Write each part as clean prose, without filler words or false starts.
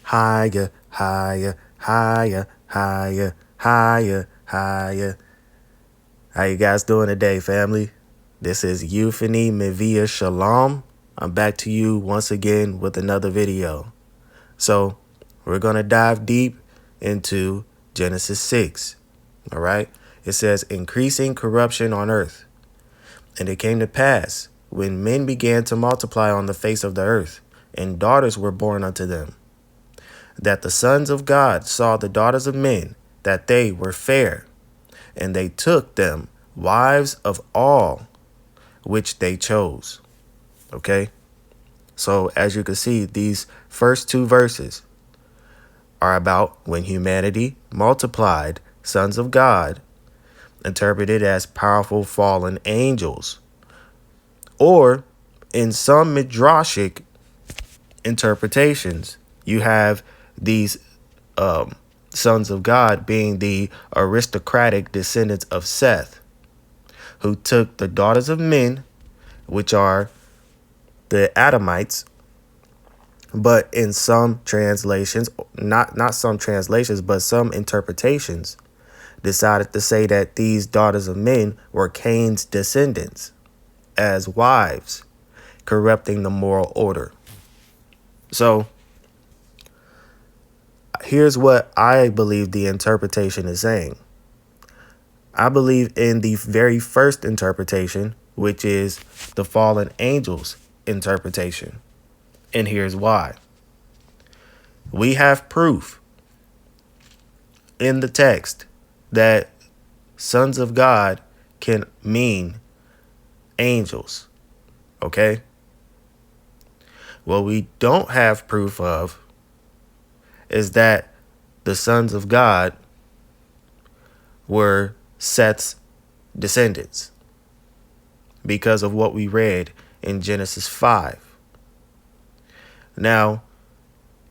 Higher, higher, higher, higher, higher, higher. How you guys doing today, family? This is Euphony Mevia Shalom. I'm back to you once again with another video. So we're going to dive deep into Genesis 6. All right. It says, increasing corruption on earth. And it came to pass, when men began to multiply on the face of the earth, and daughters were born unto them, that the sons of God saw the daughters of men, that they were fair, and they took them wives of all which they chose. Okay? So as you can see, these first two verses are about when humanity multiplied sons of God, interpreted as powerful fallen angels. Or in some midrashic interpretations, you have these sons of God being the aristocratic descendants of Seth, who took the daughters of men, which are the Adamites. But in some translations, not some translations, but some interpretations, decided to say that these daughters of men were Cain's descendants as wives, corrupting the moral order. So here's what I believe the interpretation is saying. I believe in the very first interpretation, which is the fallen angels interpretation. And here's why. We have proof in the text that sons of God can mean angels. Okay? What we don't have proof of is that the sons of God were Seth's descendants, because of what we read in Genesis 5. Now,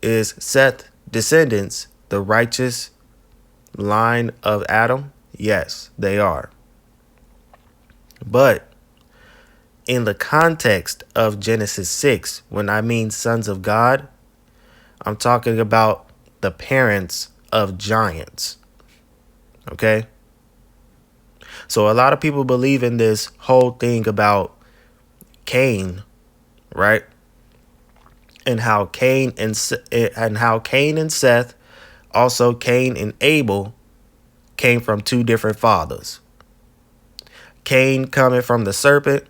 is Seth's descendants the righteous line of Adam? Yes, they are. But in the context of Genesis 6, when I mean sons of God, I'm talking about the parents of giants. Okay? So a lot of people believe in this whole thing about Cain, right? And how Cain and Seth, also Cain and Abel, came from two different fathers. Cain coming from the serpent,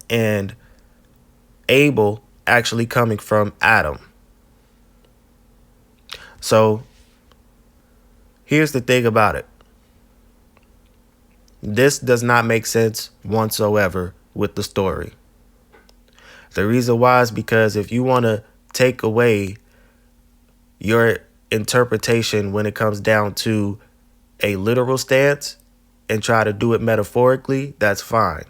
and Abel actually coming from Adam. So here's the thing about it. This does not make sense whatsoever with the story. The reason why is because if you want to take away your interpretation when it comes down to a literal stance and try to do it metaphorically, that's fine.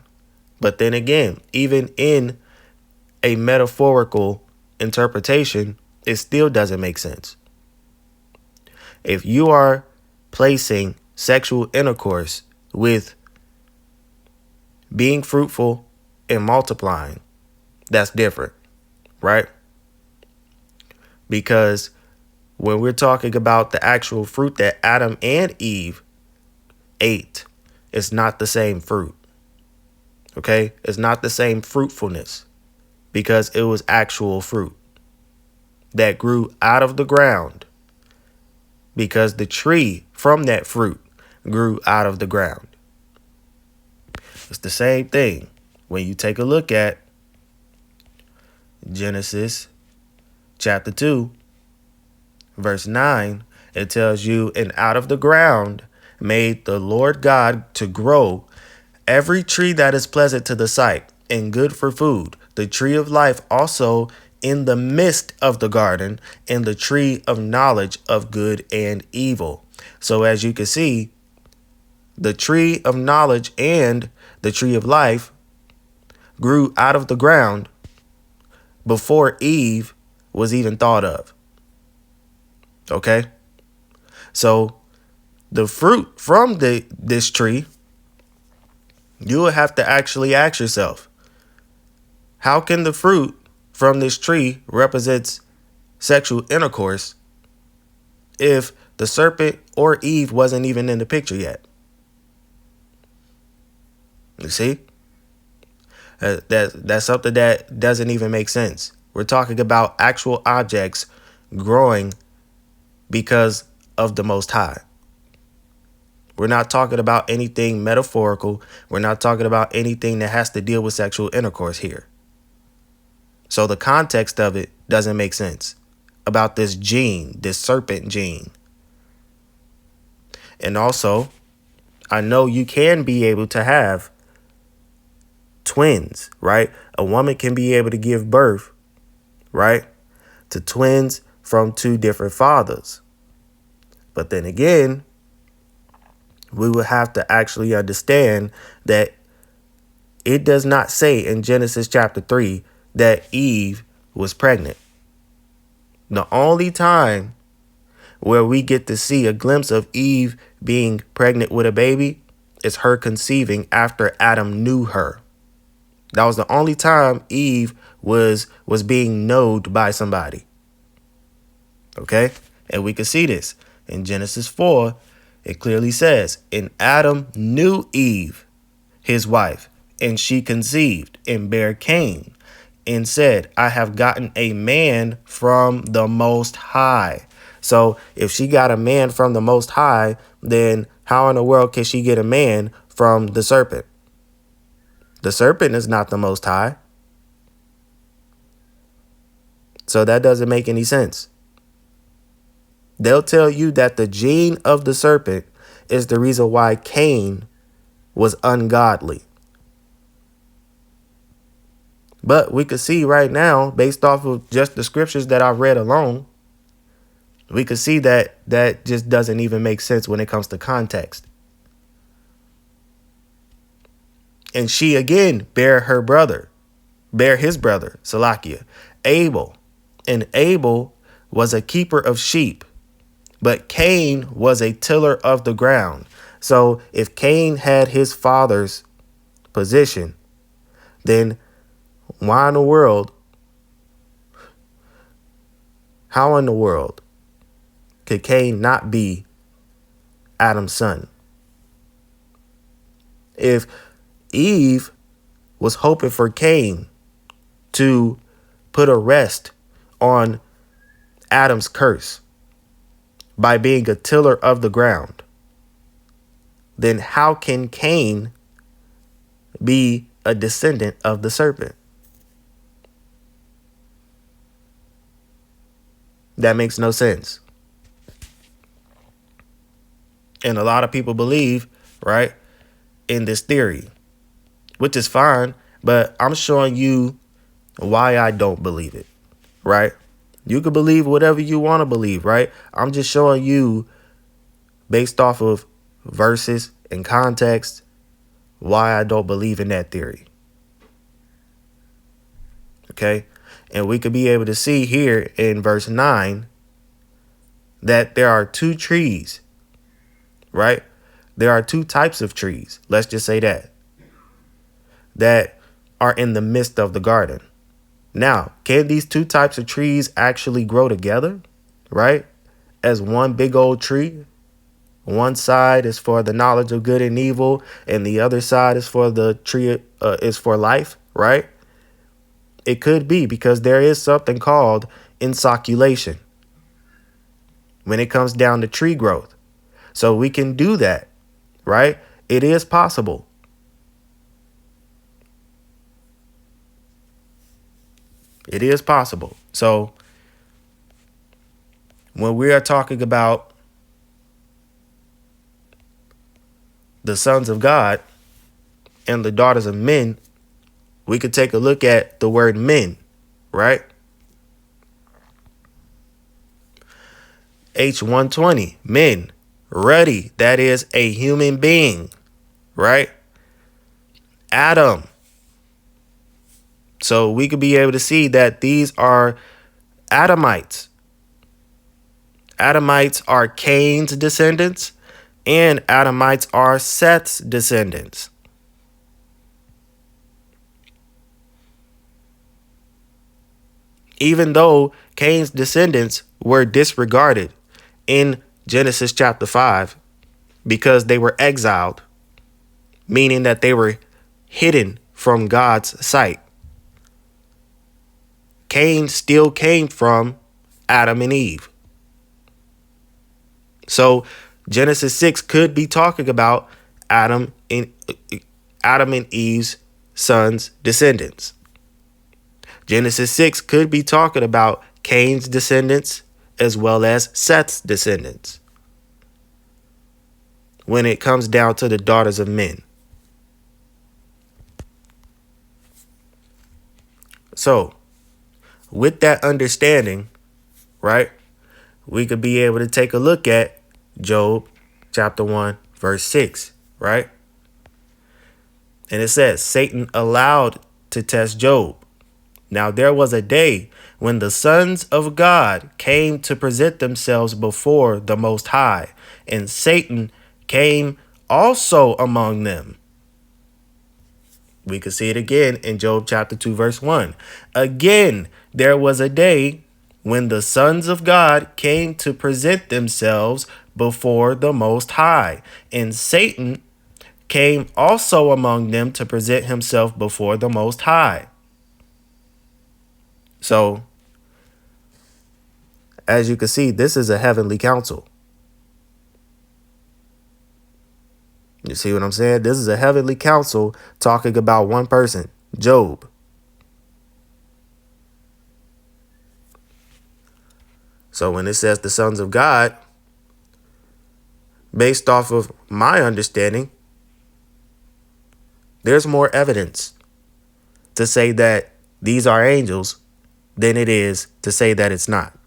But then again, even in a metaphorical interpretation, it still doesn't make sense. If you are placing sexual intercourse with being fruitful and multiplying, that's different, right? Because when we're talking about the actual fruit that Adam and Eve ate, it's not the same fruit. Okay? It's not the same fruitfulness, because it was actual fruit that grew out of the ground, because the tree from that fruit grew out of the ground. It's the same thing when you take a look at Genesis chapter 2, verse 9. It tells you, and out of the ground made the Lord God to grow every tree that is pleasant to the sight and good for food, the tree of life also in the midst of the garden, and the tree of knowledge of good and evil. So as you can see, the tree of knowledge and the tree of life grew out of the ground before Eve was even thought of. Okay? So the fruit from this tree, you will have to actually ask yourself, how can the fruit from this tree represents sexual intercourse if the serpent or Eve wasn't even in the picture yet? You see? That's something that doesn't even make sense. We're talking about actual objects growing because of the Most High. We're not talking about anything metaphorical. We're not talking about anything that has to deal with sexual intercourse here. So the context of it doesn't make sense about this gene, this serpent gene. And also, I know you can be able to have twins, right? A woman can be able to give birth, right, to twins from two different fathers. But then again, we would have to actually understand that it does not say in Genesis chapter 3 that Eve was pregnant. The only time where we get to see a glimpse of Eve being pregnant with a baby is her conceiving after Adam knew her. That was the only time Eve was being knowed by somebody. Okay? And we can see this in Genesis 4. It clearly says, and Adam knew Eve, his wife, and she conceived and bare Cain, and said, I have gotten a man from the Most High. So if she got a man from the Most High, then how in the world can she get a man from the serpent? The serpent is not the Most High. So that doesn't make any sense. They'll tell you that the gene of the serpent is the reason why Cain was ungodly. But we could see right now, based off of just the scriptures that I've read alone, we could see that that just doesn't even make sense when it comes to context. And she again bare his brother, Salakia, Abel. And Abel was a keeper of sheep, but Cain was a tiller of the ground. So if Cain had his father's position, then how in the world could Cain not be Adam's son? If Eve was hoping for Cain to put a rest on Adam's curse by being a tiller of the ground, then how can Cain be a descendant of the serpent? That makes no sense. And a lot of people believe, right, in this theory, which is fine, but I'm showing you why I don't believe it, right? You can believe whatever you want to believe, right? I'm just showing you, based off of verses and context, why I don't believe in that theory. Okay? And we could be able to see here in verse 9 that there are two trees, right? There are two types of trees, let's just say that are in the midst of the garden. Now, can these two types of trees actually grow together, right? As one big old tree? One side is for the knowledge of good and evil, and the other side is for the tree is for life, right? It could be, because there is something called inoculation when it comes down to tree growth. So we can do that, right? It is possible. It is possible. So when we are talking about the sons of God and the daughters of men, we could take a look at the word men, right? H120, men, ruddy, that is a human being, right? Adam. So we could be able to see that these are Adamites. Adamites are Cain's descendants, and Adamites are Seth's descendants. Even though Cain's descendants were disregarded in Genesis chapter 5 because they were exiled, meaning that they were hidden from God's sight. Cain still came from Adam and Eve. So Genesis 6 could be talking about Adam and Eve's sons' descendants. Genesis 6 could be talking about Cain's descendants as well as Seth's descendants when it comes down to the daughters of men. So, with that understanding, right, we could be able to take a look at Job chapter 1, verse 6, right? And it says, Satan allowed to test Job. Now there was a day when the sons of God came to present themselves before the Most High, and Satan came also among them. We could see it again in Job chapter 2, verse 1. Again, there was a day when the sons of God came to present themselves before the Most High, and Satan came also among them to present himself before the Most High. So, as you can see, this is a heavenly council. You see what I'm saying? This is a heavenly council talking about one person, Job. So when it says the sons of God, based off of my understanding, there's more evidence to say that these are angels than it is to say that it's not.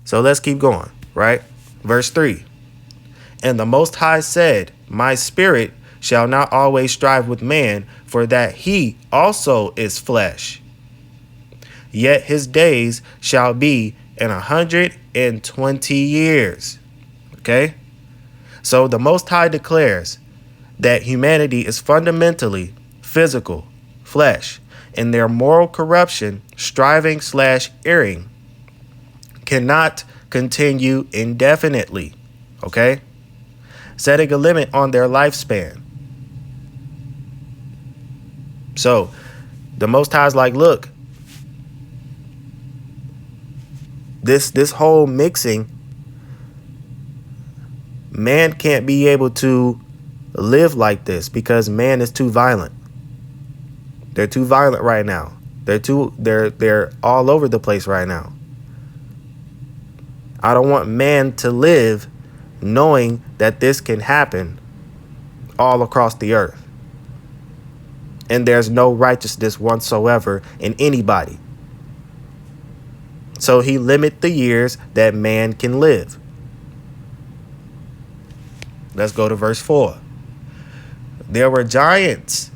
So let's keep going, right? Verse 3. And the Most High said, My spirit shall not always strive with man, for that he also is flesh. Yet his days shall be 120 years. Okay? So the Most High declares that humanity is fundamentally physical, flesh, and their moral corruption, striving/erring, cannot continue indefinitely. Okay? Setting a limit on their lifespan. So the Most High is like, look, this whole mixing, man can't be able to live like this because man is too violent. They're too violent right now. They're all over the place right now. I don't want man to live knowing that this can happen all across the earth. And there's no righteousness whatsoever in anybody. So he limits the years that man can live. Let's go to verse 4. There were giants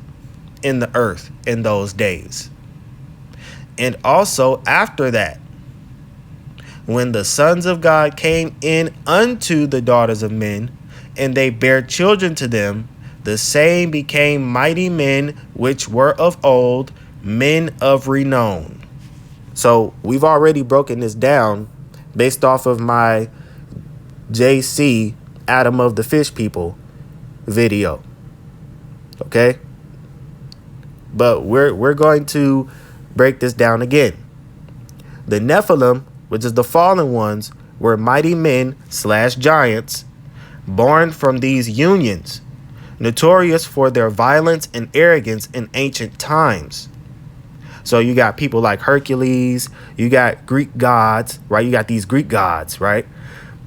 in the earth in those days. And also after that, when the sons of God came in unto the daughters of men, and they bare children to them, the same became mighty men which were of old, men of renown. So we've already broken this down based off of my JC Adam of the Fish People video. Okay? But we're going to break this down again. The Nephilim, which is the fallen ones, were mighty men/giants born from these unions, notorious for their violence and arrogance in ancient times. So you got people like Hercules, you got Greek gods, right? You got these Greek gods, right?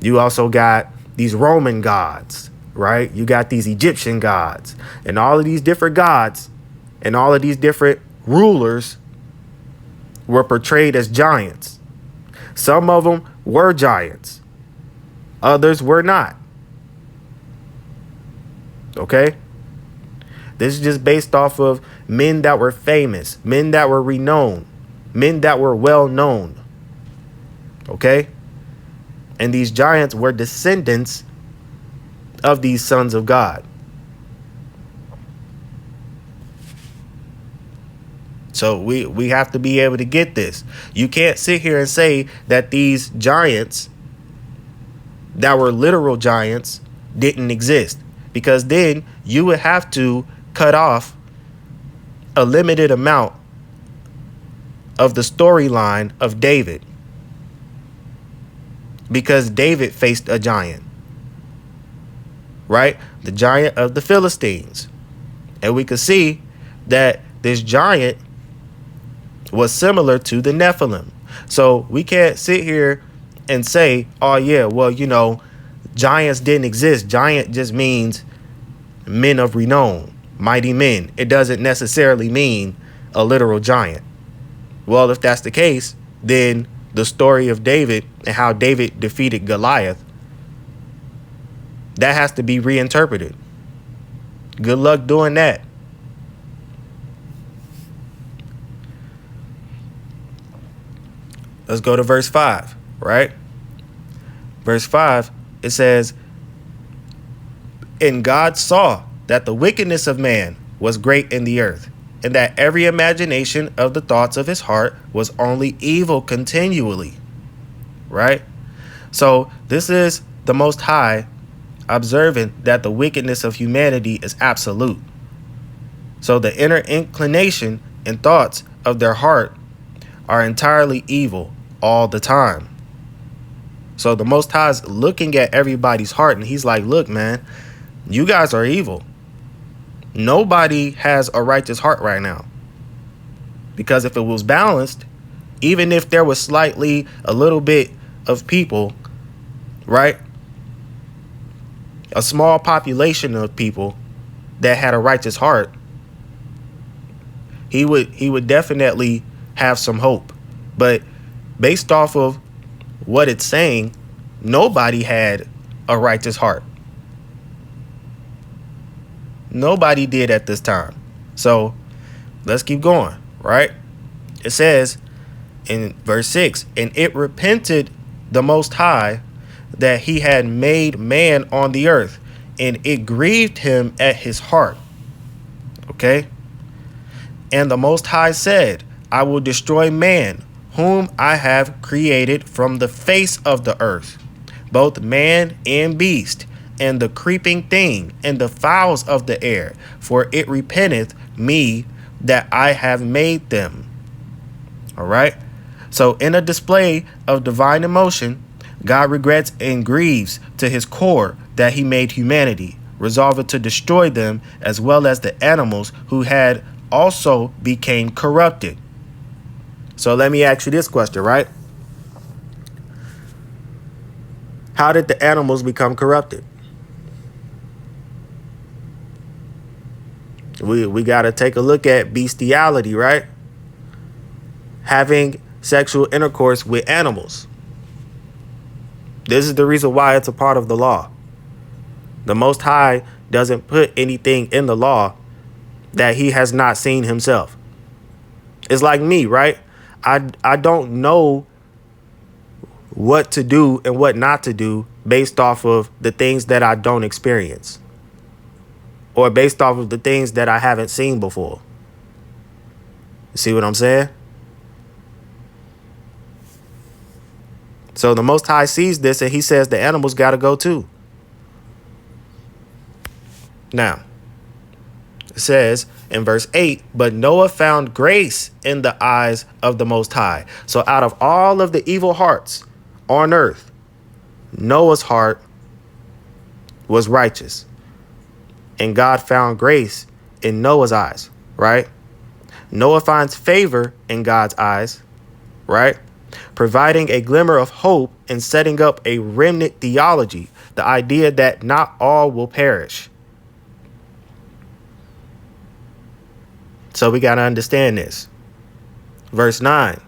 You also got these Roman gods, right? You got these Egyptian gods, and all of these different gods and all of these different rulers were portrayed as giants. Some of them were giants. Others were not. Okay? This is just based off of men that were famous, men that were renowned, men that were well known. Okay? And these giants were descendants of these sons of God. So we have to be able to get this. You can't sit here and say that these giants that were literal giants didn't exist, because then you would have to cut off a limited amount of the storyline of David, because David faced a giant, right? The giant of the Philistines. And we could see that this giant was similar to the Nephilim. So we can't sit here and say, oh yeah, well, giants didn't exist. Giant just means men of renown, mighty men. It doesn't necessarily mean a literal giant. Well, if that's the case, then the story of David and how David defeated Goliath, that has to be reinterpreted. Good luck doing that. Let's go to verse 5, right? Verse 5, it says, "And God saw that the wickedness of man was great in the earth, and that every imagination of the thoughts of his heart was only evil continually." Right? So this is the Most High observing that the wickedness of humanity is absolute. So the inner inclination and thoughts of their heart are entirely evil all the time. So the Most High is looking at everybody's heart, and he's like, look, man, you guys are evil. Nobody has a righteous heart right now. Because if it was balanced, even if there was slightly a little bit of people, right? A small population of people that had a righteous heart, he would definitely have some hope. But based off of what it's saying, nobody had a righteous heart. Nobody did at this time. So let's keep going, right? It says in verse 6, "And it repented the Most High that he had made man on the earth, and it grieved him at his heart." Okay? "And the Most High said, I will destroy man, whom I have created from the face of the earth, both man and beast, and the creeping thing, and the fowls of the air, for it repenteth me that I have made them." All right? So in a display of divine emotion, God regrets and grieves to his core that he made humanity, resolving to destroy them as well as the animals who had also became corrupted. So let me ask you this question, right? How did the animals become corrupted? We got to take a look at bestiality, right? Having sexual intercourse with animals. This is the reason why it's a part of the law. The Most High doesn't put anything in the law that he has not seen himself. It's like me, right? I don't know what to do and what not to do based off of the things that I don't experience, or based off of the things that I haven't seen before. You see what I'm saying? So the Most High sees this and he says the animals got to go too. Now, it says in verse 8, "But Noah found grace in the eyes of the Most High." So out of all of the evil hearts on earth, Noah's heart was righteous. And God found grace in Noah's eyes, right? Noah finds favor in God's eyes, right? Providing a glimmer of hope and setting up a remnant theology, the idea that not all will perish. So we got to understand this. Verse 9,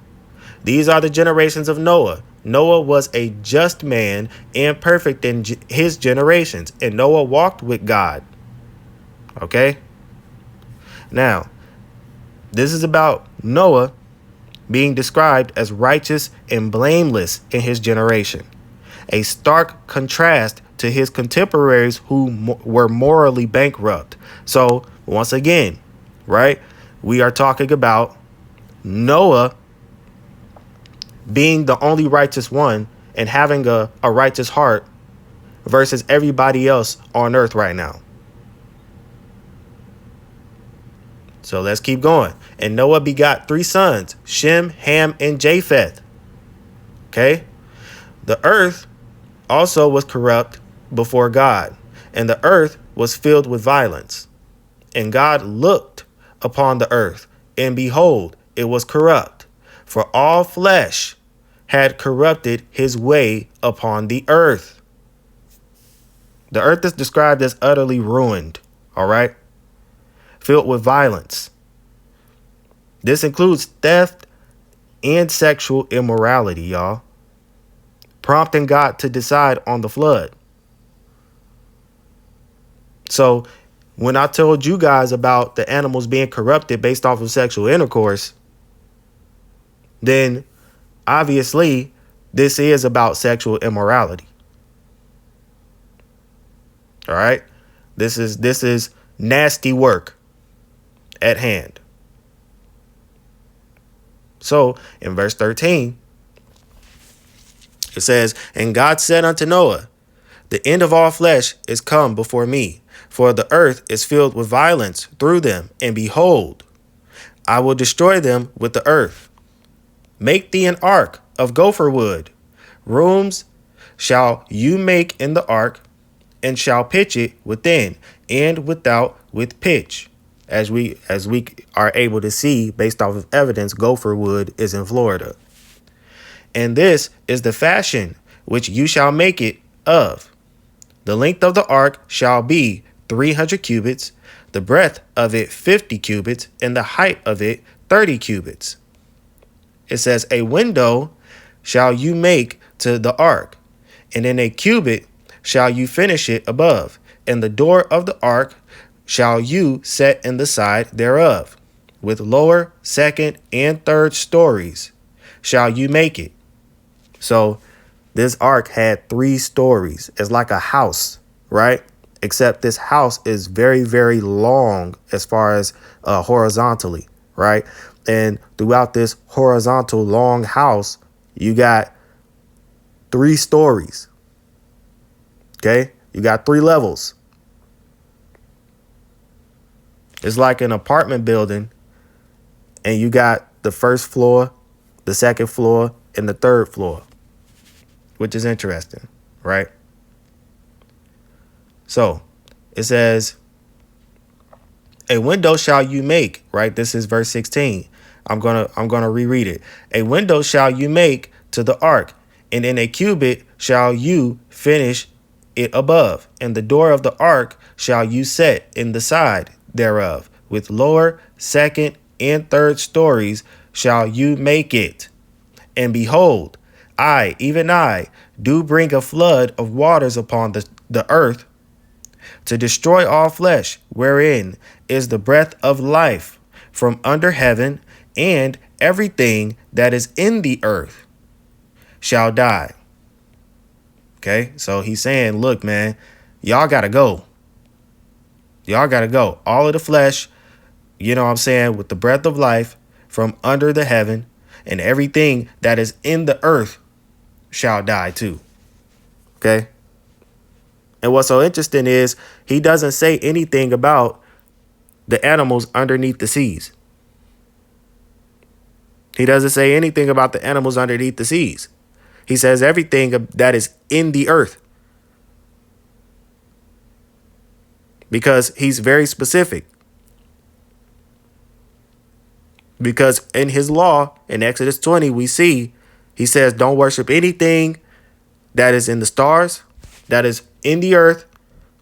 "These are the generations of Noah. Noah was a just man and perfect in his generations, and Noah walked with God." Okay? Now, this is about Noah being described as righteous and blameless in his generation, a stark contrast to his contemporaries who were morally bankrupt. So once again, right, we are talking about Noah being the only righteous one and having a righteous heart versus everybody else on earth right now. So let's keep going. And Noah begot 3 sons, Shem, Ham, and Japheth. Okay. The earth also was corrupt before God, and the earth was filled with violence. And God looked upon the earth, and behold, it was corrupt, for all flesh had corrupted his way upon the earth. The earth is described as utterly ruined, all right? Filled with violence. This includes theft and sexual immorality, y'all, prompting God to decide on the flood. So when I told you guys about the animals being corrupted based off of sexual intercourse, then obviously this is about sexual immorality. All right. This is nasty work at hand. So in verse 13, it says, and God said unto Noah, the end of all flesh is come before me, for the earth is filled with violence through them. And behold, I will destroy them with the earth. Make thee an ark of gopher wood. Rooms shall you make in the ark, and shall pitch it within and without with pitch. As we are able to see based off of evidence, gopher wood is in Florida. And this is the fashion which you shall make it of. The length of the ark shall be 300 cubits, the breadth of it 50 cubits, and the height of it 30 cubits. It says, a window shall you make to the ark, and in a cubit shall you finish it above, and the door of the ark shall you set in the side thereof. With lower, second, and third stories shall you make it. So this ark had 3 stories. It's like a house, right? Except this house is very, very long as far as horizontally, right? And throughout this horizontal long house, you got 3 stories. Okay, you got 3 levels. It's like an apartment building, and you got the first floor, the second floor, and the third floor, which is interesting, right? So it says, a window shall you make, right? This is verse 16. I'm gonna reread it. A window shall you make to the ark, and in a cubit shall you finish it above, and the door of the ark shall you set in the side thereof. With lower, second, and third stories shall you make it. And behold, I, even I, do bring a flood of waters upon the earth to destroy all flesh, wherein is the breath of life from under heaven, and everything that is in the earth shall die. Okay, so he's saying, look, man, y'all got to go. Y'all got to go. All of the flesh, you know what I'm saying, with the breath of life from under the heaven, and everything that is in the earth shall die too. Okay. And what's so interesting is he doesn't say anything about the animals underneath the seas. He doesn't say anything about the animals underneath the seas. He says everything that is in the earth. Because he's very specific. Because in his law, in Exodus 20, we see he says, don't worship anything that is in the stars, that is in the earth,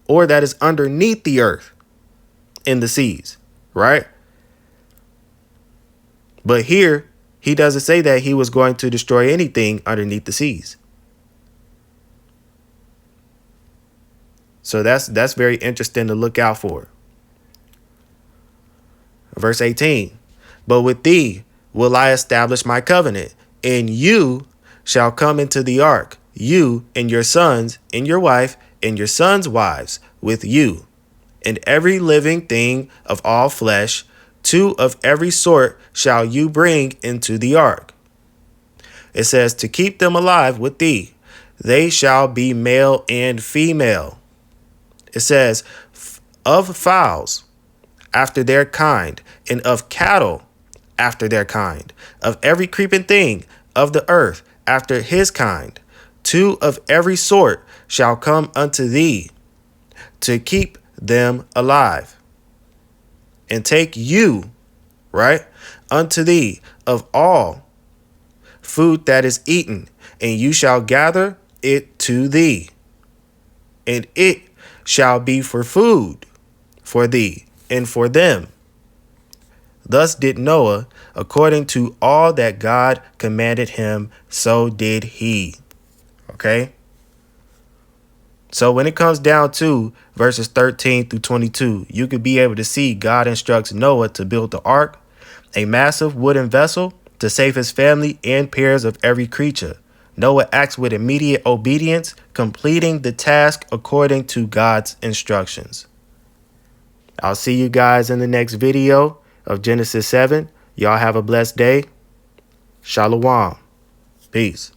or that is underneath the earth in the seas, right? But here, he doesn't say that he was going to destroy anything underneath the seas. So that's very interesting to look out for. Verse 18, but with thee will I establish my covenant, and you shall come into the ark, you and your sons and your wife and your sons' wives with you, and every living thing of all flesh 2 of every sort shall you bring into the ark. It says, to keep them alive with thee. They shall be male and female. It says, of fowls after their kind, and of cattle after their kind, of every creeping thing of the earth after his kind. 2 of every sort shall come unto thee, to keep them alive. And take you, right, unto thee of all food that is eaten, and you shall gather it to thee, and it shall be for food for thee and for them. Thus did Noah, according to all that God commanded him, so did he. Okay? So when it comes down to verses 13 through 22, you could be able to see God instructs Noah to build the ark, a massive wooden vessel to save his family and pairs of every creature. Noah acts with immediate obedience, completing the task according to God's instructions. I'll see you guys in the next video of Genesis 7. Y'all have a blessed day. Shalom. Peace.